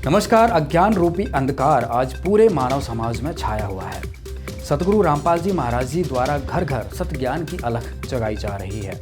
नमस्कार। अज्ञान रूपी अंधकार आज पूरे मानव समाज में छाया हुआ है। सतगुरु रामपाल जी महाराज जी द्वारा घर घर सत्य ज्ञान की अलख जगाई जा रही है।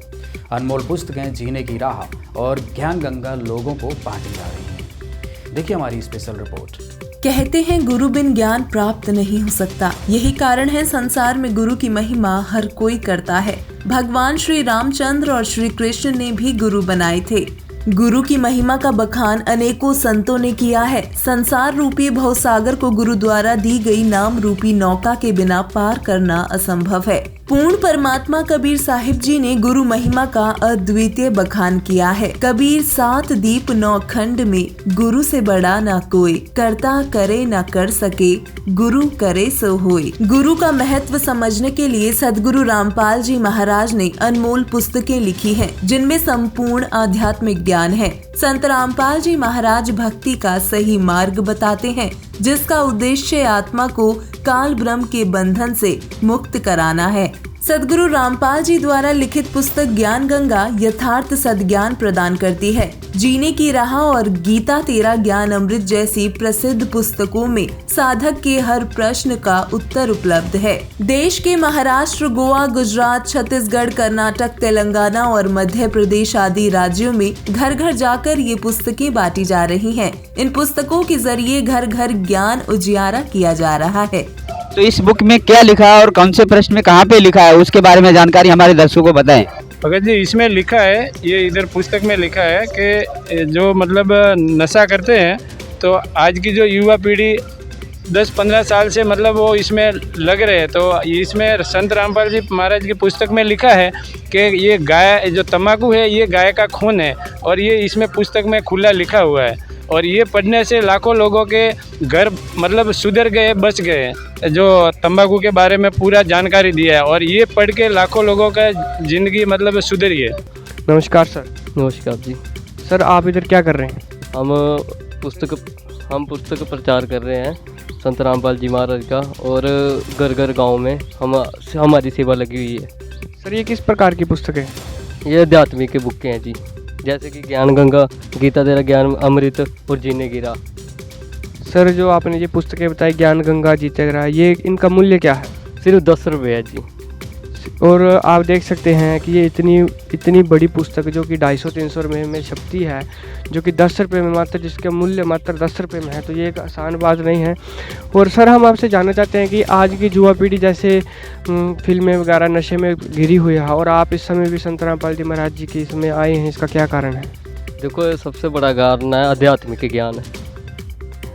अनमोल पुस्तकें जीने की राह और ज्ञान गंगा लोगों को बांटी जा रही है। देखिए हमारी स्पेशल रिपोर्ट। कहते हैं गुरु बिन ज्ञान प्राप्त नहीं हो सकता। यही कारण है संसार में गुरु की महिमा हर कोई करता है। भगवान श्री रामचंद्र और श्री कृष्ण ने भी गुरु बनाए थे। गुरु की महिमा का बखान अनेकों संतों ने किया है। संसार रूपी भवसागर को गुरु द्वारा दी गई नाम रूपी नौका के बिना पार करना असंभव है। पूर्ण परमात्मा कबीर साहिब जी ने गुरु महिमा का अद्वितीय बखान किया है। कबीर 7 दीप 9 खंड में गुरु से बड़ा ना कोई, करता करे ना कर सके, गुरु करे सो होए। गुरु का महत्व समझने के लिए सदगुरु रामपाल जी महाराज ने अनमोल पुस्तकें लिखी हैं, जिनमें संपूर्ण आध्यात्मिक ज्ञान है। संत रामपाल जी महाराज भक्ति का सही मार्ग बताते हैं, जिसका उद्देश्य आत्मा को काल ब्रह्म के बंधन से मुक्त कराना है। सदगुरु रामपाल जी द्वारा लिखित पुस्तक ज्ञान गंगा यथार्थ सद्ज्ञान प्रदान करती है। जीने की राह और गीता तेरा ज्ञान अमृत जैसी प्रसिद्ध पुस्तकों में साधक के हर प्रश्न का उत्तर उपलब्ध है। देश के महाराष्ट्र, गोवा, गुजरात, छत्तीसगढ़, कर्नाटक, तेलंगाना और मध्य प्रदेश आदि राज्यों में घर घर जाकर ये पुस्तकें बांटी जा रही हैं। इन पुस्तकों के जरिए घर घर ज्ञान उजियारा किया जा रहा है। तो इस बुक में क्या लिखा है और कौन से प्रश्न में कहाँ पे लिखा है, उसके बारे में जानकारी हमारे दर्शकों को बताएं। भगत जी, इसमें लिखा है, ये इधर पुस्तक में लिखा है कि जो मतलब नशा करते हैं, तो आज की जो युवा पीढ़ी 10-15 साल से मतलब वो इसमें लग रहे हैं। तो इसमें संत रामपाल जी महाराज की पुस्तक में लिखा है कि ये गाय, जो तंबाकू है, ये गाय का खून है, और ये इसमें पुस्तक में खुला लिखा हुआ है। और ये पढ़ने से लाखों लोगों के घर मतलब सुधर गए, बच गए। जो तंबाकू के बारे में पूरा जानकारी दिया है, और ये पढ़ के लाखों लोगों का ज़िंदगी मतलब सुधरी है। नमस्कार सर। नमस्कार जी। सर आप इधर क्या कर रहे हैं? हम पुस्तक प्रचार कर रहे हैं संत रामपाल जी महाराज का, और घर घर गाँव में हमारी सेवा लगी हुई है। सर ये किस प्रकार की पुस्तक है? ये आध्यात्मिक बुकें हैं जी, जैसे कि ज्ञान गंगा, गीता तेरा ज्ञान अमृत और जीने की राह। सर जो आपने ये पुस्तकें बताई, ज्ञान गंगा, जीते की राह, ये इनका मूल्य क्या है? सिर्फ 10 रुपये है जी। और आप देख सकते हैं कि ये इतनी बड़ी पुस्तक जो कि 250-300 रुपये में छपती है, जो कि 10 रुपये में मात्र, जिसका मूल्य मात्र 10 रुपये में है, तो ये एक आसान बात नहीं है। और सर हम आपसे जानना चाहते हैं कि आज की युवा पीढ़ी जैसे फिल्में वगैरह नशे में घिरी हुई है, और आप इस समय भी संत रामपाल जी महाराज जी के इसमें आए हैं, इसका क्या कारण है? देखो, सबसे बड़ा कारण है आध्यात्मिक ज्ञान है।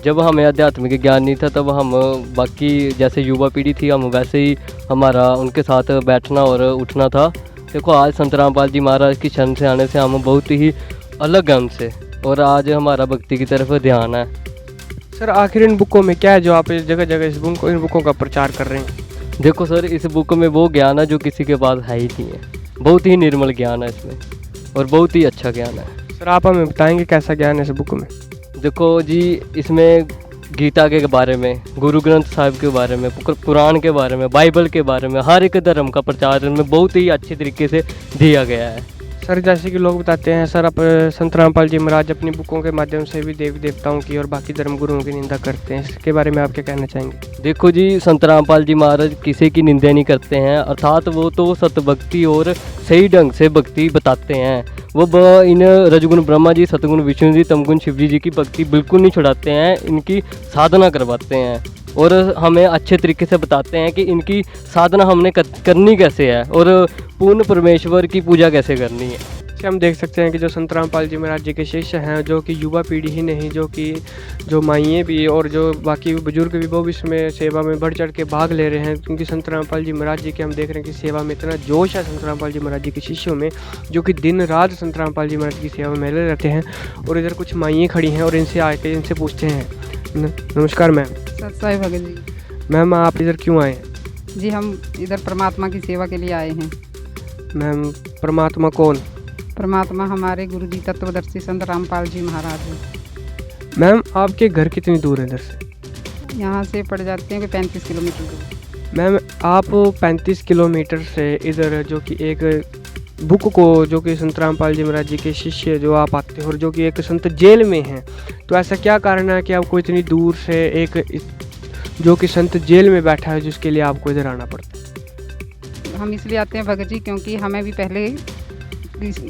जब हमें आध्यात्मिक ज्ञान नहीं था, तब हम बाकी जैसे युवा पीढ़ी थी, हम वैसे ही हमारा उनके साथ बैठना और उठना था। देखो, आज संत रामपाल जी महाराज की शरण से आने से हम बहुत ही अलग हैं उनसे, और आज हमारा भक्ति की तरफ ध्यान है। सर आखिर इन बुकों में क्या है जो आप जगह जगह इन बुकों का प्रचार कर रहे हैं? देखो सर, इस बुक में वो ज्ञान है जो किसी के पास है ही नहीं है। बहुत ही निर्मल ज्ञान है इसमें, और बहुत ही अच्छा ज्ञान है। सर आप हमें बताएंगे कैसा ज्ञान है इस बुक में? देखो जी, इसमें गीता के बारे में, गुरु ग्रंथ साहिब के बारे में, कुरान के बारे में, बाइबल के बारे में, हर एक धर्म का प्रचार इनमें बहुत ही अच्छे तरीके से दिया गया है। सर जैसे कि लोग बताते हैं सर, आप संत रामपाल जी महाराज अपनी बुकों के माध्यम से भी देवी देवताओं की और बाकी धर्म गुरुओं की निंदा करते हैं, इसके बारे में आप क्या कहना चाहेंगे? देखो जी, संत रामपाल जी महाराज किसी की निंदा नहीं करते हैं, अर्थात वो तो सतभक्ति और सही ढंग से भक्ति बताते हैं। वो इन रजगुण ब्रह्मा जी, सतगुण विष्णु जी, तमगुण शिव जी की भक्ति बिल्कुल नहीं छुड़ाते हैं, इनकी साधना करवाते हैं, और हमें अच्छे तरीके से बताते हैं कि इनकी साधना हमने करनी कैसे है, और पूर्ण परमेश्वर की पूजा कैसे करनी है। हम देख सकते हैं कि जो संत रामपाल जी महाराज जी के शिष्य हैं, जो कि युवा पीढ़ी ही नहीं, जो माइयाँ भी और जो बाकी बुजुर्ग भी, वो भी इसमें सेवा में बढ़ चढ़ के भाग ले रहे हैं। क्योंकि संत रामपाल जी महाराज जी के हम देख रहे हैं कि सेवा में इतना जोश है संत रामपाल जी महाराज जी के शिष्यों में, जो कि दिन रात संत रामपाल जी महाराज की सेवा में मिले रहते हैं। और इधर कुछ माइयाँ खड़ी हैं और इनसे आके इनसे पूछते हैं। नमस्कार मैम। सत्साई भगत जी। मैम आप इधर क्यों आए हैं? जी हम इधर परमात्मा की सेवा के लिए आए हैं। मैम परमात्मा कौन? परमात्मा हमारे गुरु जी तत्वदर्शी संत रामपाल जी महाराज हैं। मैम आपके घर कितनी दूर है इधर से? यहाँ से पड़ जाते हैं कि 35 किलोमीटर दूर। मैम आप 35 किलोमीटर से इधर, जो कि एक बुक को जो कि संत रामपाल जी महाराज जी के शिष्य जो आप आते हो और जो कि एक संत जेल में हैं, तो ऐसा क्या कारण है कि आपको इतनी दूर से एक जो कि संत जेल में बैठा है जिसके लिए आपको इधर आना पड़ता है? हम इसलिए आते हैं भगत जी क्योंकि हमें भी पहले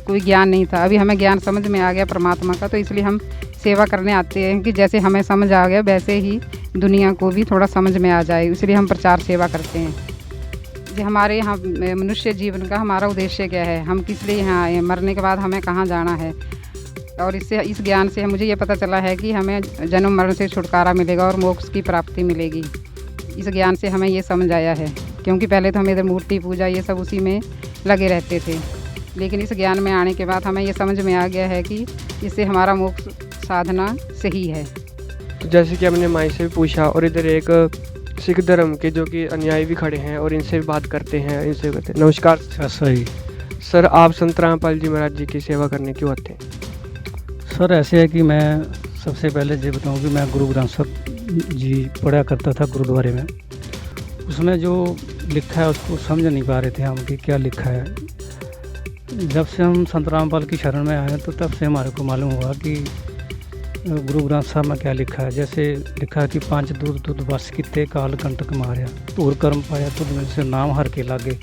कोई ज्ञान नहीं था, अभी हमें ज्ञान समझ में आ गया परमात्मा का, तो इसलिए हम सेवा करने आते हैं कि जैसे हमें समझ आ गया वैसे ही दुनिया को भी थोड़ा समझ में आ जाए, इसलिए हम प्रचार सेवा करते हैं। जी हमारे यहाँ मनुष्य जीवन का हमारा उद्देश्य क्या है, हम किस लिए यहाँ आए हैं, मरने के बाद हमें कहाँ जाना है, और इस ज्ञान से मुझे ये पता चला है कि हमें जन्म मरण से छुटकारा मिलेगा और मोक्ष की प्राप्ति मिलेगी। इस ज्ञान से हमें ये समझ आया है, क्योंकि पहले तो हम इधर मूर्ति पूजा ये सब उसी में लगे रहते थे, लेकिन इस ज्ञान में आने के बाद हमें ये समझ में आ गया है कि इससे हमारा मोक्ष साधना सही है। तो जैसे कि हमने माई से भी पूछा और इधर एक सिख धर्म के जो कि अनुयायी भी खड़े हैं और इनसे भी बात करते हैं, इनसे कहते हैं नमस्कार। सही सर, आप संत रामपाल जी महाराज जी की सेवा करने क्यों आते हैं? सर, ऐसे है कि मैं सबसे पहले ये बताऊं कि मैं गुरु ग्रंथ साहब जी पढ़ा करता था गुरुद्वारे में। उसमें जो लिखा है उसको समझ नहीं पा रहे थे हम कि क्या लिखा है। जब से हम संत रामपाल की शरण में आए तो तब से हमारे को मालूम हुआ कि गुरु ग्रंथ साहब में क्या लिखा है। जैसे लिखा है कि 5 दूध दूध बस किते काल कंटक मारिया, धूर कर्म पाया तुद में से नाम हर के लागे।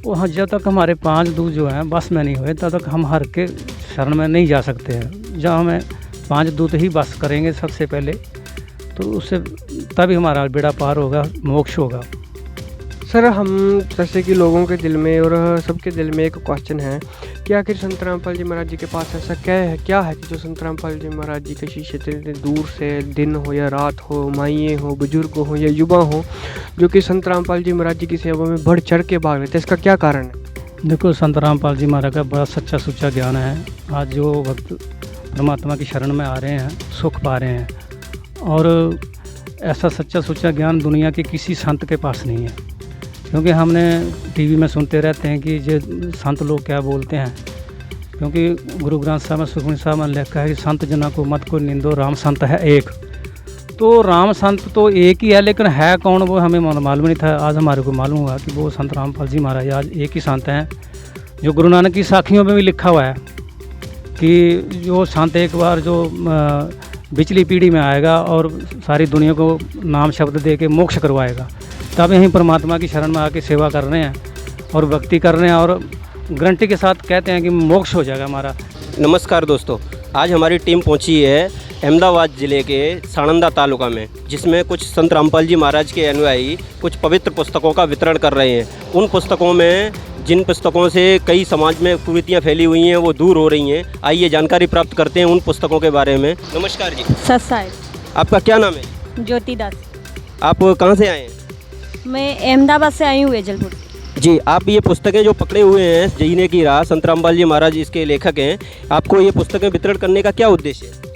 वहाँ जब तक हमारे 5 दूध जो हैं बस में नहीं हुए तब तक हम हर के शरण में नहीं जा सकते हैं। जहाँ हमें 5 दूध ही बस करेंगे सबसे पहले, तो उससे तभी हमारा बेड़ा पार होगा, मोक्ष होगा। सर, हम जैसे कि लोगों के दिल में और सबके दिल में एक क्वेश्चन है कि आखिर संत रामपाल जी महाराज जी के पास ऐसा क्या है कि जो संत रामपाल जी महाराज जी के शिष्य इतने दूर से, दिन हो या रात हो, माइए हो, बुजुर्ग हो या युवा हो, जो कि संत रामपाल जी महाराज जी की सेवा में बढ़ चढ़ के भाग लेते हैं, इसका क्या कारण है? देखो, संत रामपाल जी महाराज का बड़ा सच्चा सुच्चा ज्ञान है। आज जो भक्त परमात्मा की शरण में आ रहे हैं सुख पा रहे हैं, और ऐसा सच्चा सुच्चा ज्ञान दुनिया के किसी संत के पास नहीं है। क्योंकि हमने टीवी में सुनते रहते हैं कि ये संत लोग क्या बोलते हैं, क्योंकि गुरु ग्रंथ साहब में सुखमनी साहब में लिखा है कि संत जना को मत को निंदो, राम संत है एक। तो राम संत तो एक ही है, लेकिन है कौन वो हमें मालूम नहीं था। आज हमारे को मालूम हुआ कि वो संत रामपाल जी महाराज आज एक ही संत हैं। जो गुरु नानक की साखियों में भी लिखा हुआ है कि जो संत एक बार जो पिछली पीढ़ी में आएगा और सारी दुनिया को नाम शब्द दे के मोक्ष करवाएगा, तब यहीं परमात्मा की शरण में आके सेवा कर रहे हैं और भक्ति कर रहे हैं, और गारंटी के साथ कहते हैं कि मोक्ष हो जाएगा हमारा। नमस्कार दोस्तों, आज हमारी टीम पहुंची है अहमदाबाद ज़िले के साणंदा तालुका में, जिसमें कुछ संत रामपाल जी महाराज के अनुयायी कुछ पवित्र पुस्तकों का वितरण कर रहे हैं। उन पुस्तकों में जिन पुस्तकों से कई समाज में कुरीतियाँ फैली हुई हैं वो दूर हो रही हैं। आइए जानकारी प्राप्त करते हैं उन पुस्तकों के बारे में। नमस्कार जी। सत साहेब। आपका क्या नाम है? ज्योति दास। आप कहाँ से आए हैं? मैं अहमदाबाद से आई हूँ, वेजलपुर। जी, आप ये पुस्तकें जो पकड़े हुए हैं जीने की राह, संत रामपाल जी महाराज इसके लेखक हैं, आपको ये पुस्तकें वितरण करने का क्या उद्देश्य है?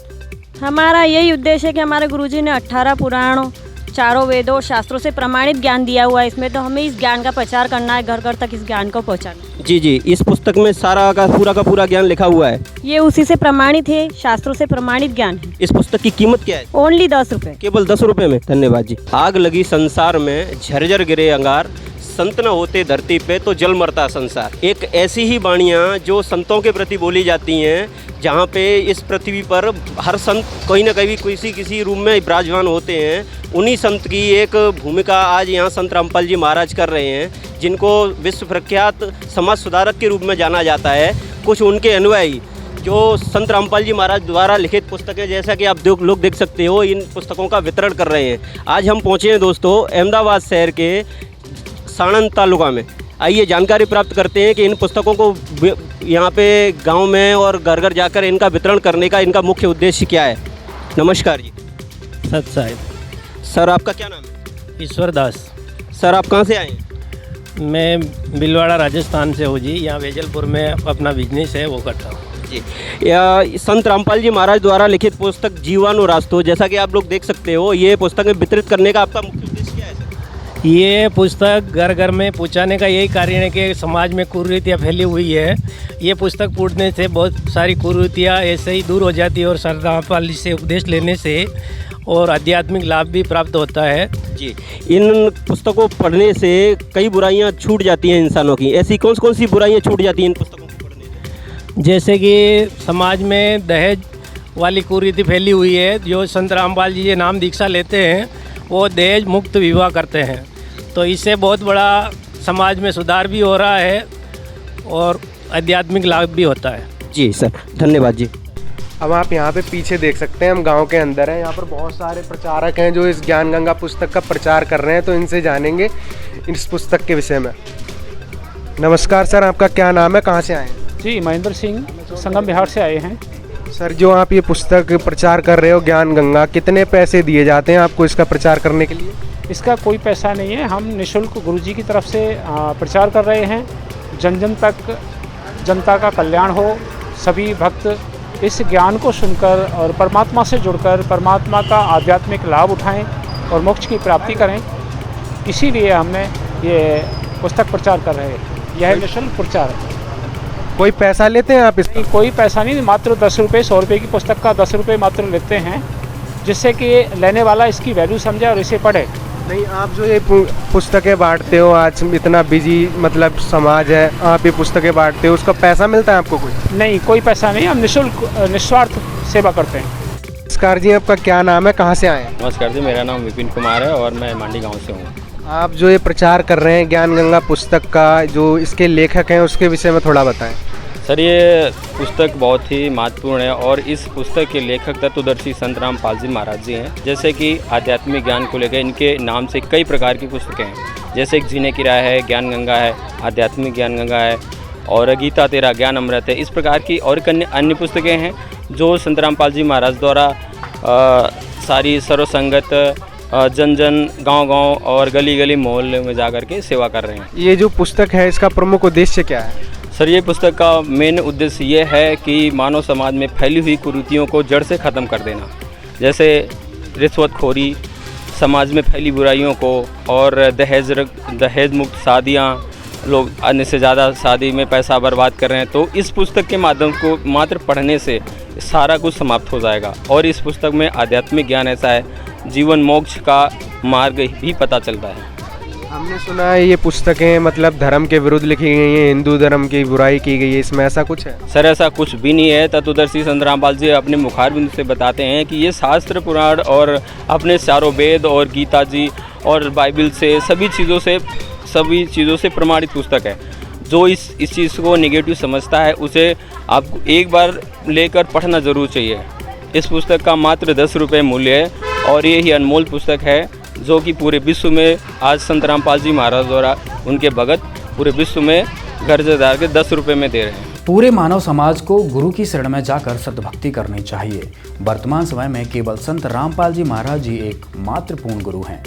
हमारा यही उद्देश्य है कि हमारे गुरुजी ने 18 पुराणों, 4 वेदों, शास्त्रों से प्रमाणित ज्ञान दिया हुआ है इसमें, तो हमें इस ज्ञान का प्रचार करना है, घर घर तक इस ज्ञान को पहुँचाना। जी जी, इस पुस्तक में सारा का पूरा ज्ञान लिखा हुआ है। ये उसी से प्रमाणित है, शास्त्रों से प्रमाणित ज्ञान है। इस पुस्तक की कीमत क्या है? ओनली 10 रुपये। केवल 10 रुपये में। धन्यवाद जी। आग लगी संसार में, झरझर गिरे अंगार, संत न होते धरती पे तो जल मरता संसार। एक ऐसी ही वाणियाँ जो संतों के प्रति बोली जाती हैं, जहाँ पे इस पृथ्वी पर हर संत कहीं ना कहीं किसी रूम में विराजमान होते हैं। उन्हीं संत की एक भूमिका आज यहाँ संत रामपाल जी महाराज कर रहे हैं, जिनको विश्व प्रख्यात समाज सुधारक के रूप में जाना जाता है। कुछ उनके अनुयायी जो संत रामपाल जी महाराज द्वारा लिखित पुस्तकें, जैसा कि आप लोग देख सकते हो, इन पुस्तकों का वितरण कर रहे हैं। आज हम पहुँचे हैं दोस्तों अहमदाबाद शहर के साणंद तालुका में। आइए जानकारी प्राप्त करते हैं कि इन पुस्तकों को यहाँ पे गांव में और घर घर जाकर इनका वितरण करने का इनका मुख्य उद्देश्य क्या है। नमस्कार जी। सत साहेब। सर, आपका क्या नाम है? ईश्वर दास। सर, आप कहाँ से आए हैं? मैं भिलवाड़ा राजस्थान से हूँ जी। यहाँ वेजलपुर में अपना बिजनेस है, वो करता हूँ जी। संत रामपाल जी महाराज द्वारा लिखित पुस्तक जीवानु रास्तों, जैसा कि आप लोग देख सकते हो, ये पुस्तकें वितरित करने का आपका मुख्य उद्देश्य क्या है? ये पुस्तक घर घर में पहुँचाने का यही कारण है कि समाज में कुरीतियाँ फैली हुई है। ये पुस्तक पढ़ने से बहुत सारी कुरीतियाँ ऐसे ही दूर हो जाती है, और संत रामपाल जी से उपदेश लेने से और आध्यात्मिक लाभ भी प्राप्त होता है। जी, इन पुस्तकों को पढ़ने से कई बुराइयां छूट जाती हैं इंसानों की। ऐसी कौन सी बुराइयां छूट जाती हैं इन पुस्तकों को पढ़ने से? जैसे कि समाज में दहेज वाली कुरीति फैली हुई है। जो संत रामपाल जी ये नाम दीक्षा लेते हैं वो दहेज मुक्त विवाह करते हैं, तो इससे बहुत बड़ा समाज में सुधार भी हो रहा है और आध्यात्मिक लाभ भी होता है। जी सर, धन्यवाद जी। अब आप यहाँ पे पीछे देख सकते हैं, हम गांव के अंदर हैं। यहाँ पर बहुत सारे प्रचारक हैं जो इस ज्ञान गंगा पुस्तक का प्रचार कर रहे हैं, तो इनसे जानेंगे इस पुस्तक के विषय में। नमस्कार सर, आपका क्या नाम है, कहाँ से आए हैं? जी, महेंद्र सिंह, संगम बिहार से आए हैं। सर, जो आप ये पुस्तक प्रचार कर रहे हो ज्ञान गंगा, कितने पैसे दिए जाते हैं आपको इसका प्रचार करने के लिए? इसका कोई पैसा नहीं है, हम निःशुल्क गुरुजी की तरफ से प्रचार कर रहे हैं। जन जन तक जनता का कल्याण हो, सभी भक्त इस ज्ञान को सुनकर और परमात्मा से जुड़कर परमात्मा का आध्यात्मिक लाभ उठाएं और मोक्ष की प्राप्ति करें, इसीलिए हमने ये पुस्तक प्रचार कर रहे हैं। यह निःशुल्क प्रचार है। कोई पैसा लेते हैं आप इसमें? कोई पैसा नहीं, मात्र 10 रुपये, 100 रुपये की पुस्तक का 10 रुपये मात्र लेते हैं, जिससे कि लेने वाला इसकी वैल्यू समझे और इसे पढ़े। नहीं, आप जो ये पुस्तकें बांटते हो, आज इतना बिजी मतलब समाज है, आप ये पुस्तकें बांटते हो, उसका पैसा मिलता है आपको? कोई नहीं, कोई पैसा नहीं, हम निःशुल्क निस्वार्थ सेवा करते हैं। नमस्कार जी, आपका क्या नाम है, कहाँ से आए हैं? नमस्कार जी, मेरा नाम विपिन कुमार है और मैं मांडी गांव से हूँ। आप जो ये प्रचार कर रहे हैं ज्ञान गंगा पुस्तक का, जो इसके लेखक हैं उसके विषय में थोड़ा बताएं। सर, ये पुस्तक बहुत ही महत्वपूर्ण है और इस पुस्तक के लेखक तत्वदर्शी संत रामपाल जी महाराज जी हैं। जैसे कि आध्यात्मिक ज्ञान को लेकर इनके नाम से कई प्रकार की पुस्तकें हैं, जैसे एक जीने की राह है, ज्ञान गंगा है, आध्यात्मिक ज्ञान गंगा है और गीता तेरा ज्ञान अमृत है। इस प्रकार की और अन्य पुस्तकें हैं जो संत रामपाल जी महाराज द्वारा सारी सर्वसंगत जन जन गांव-गांव और गली गली मोहल्ले में जाकर के सेवा कर रहे हैं। ये जो पुस्तक है इसका प्रमुख उद्देश्य क्या है? सर, ये पुस्तक का मेन उद्देश्य ये है कि मानव समाज में फैली हुई कुरीतियों को जड़ से ख़त्म कर देना, जैसे रिश्वतखोरी, समाज में फैली बुराइयों को और दहेज मुक्त शादियाँ, लोग अन्य से ज़्यादा शादी में पैसा बर्बाद कर रहे हैं। तो इस पुस्तक के माध्यम को मात्र पढ़ने से सारा कुछ समाप्त हो जाएगा और इस पुस्तक में आध्यात्मिक ज्ञान ऐसा है, जीवन मोक्ष का मार्ग भी पता चलता है। हमने सुना है ये पुस्तकें मतलब धर्म के विरुद्ध लिखी गई हैं, हिंदू धर्म की बुराई की गई है, इसमें ऐसा कुछ है? सर, ऐसा कुछ भी नहीं है। तत्वदर्शी संत रामपाल जी अपने मुखारबिंद से बताते हैं कि ये शास्त्र पुराण और अपने चारों वेद और गीता जी और बाइबल से सभी चीज़ों से प्रमाणित पुस्तक है। जो इस चीज़ को नेगेटिव समझता है उसे आपको एक बार लेकर पढ़ना ज़रूर चाहिए। इस पुस्तक का मात्र 10 रुपये मूल्य है और ये ही अनमोल पुस्तक है जो कि पूरे विश्व में आज संत रामपाल जी महाराज द्वारा उनके भगत पूरे विश्व में घर हजार के 10 रुपये में दे रहे हैं। पूरे मानव समाज को गुरु की शरण में जाकर सद्भक्ति करनी चाहिए। वर्तमान समय में केवल संत रामपाल जी महाराज जी एक मात्र पूर्ण गुरु हैं।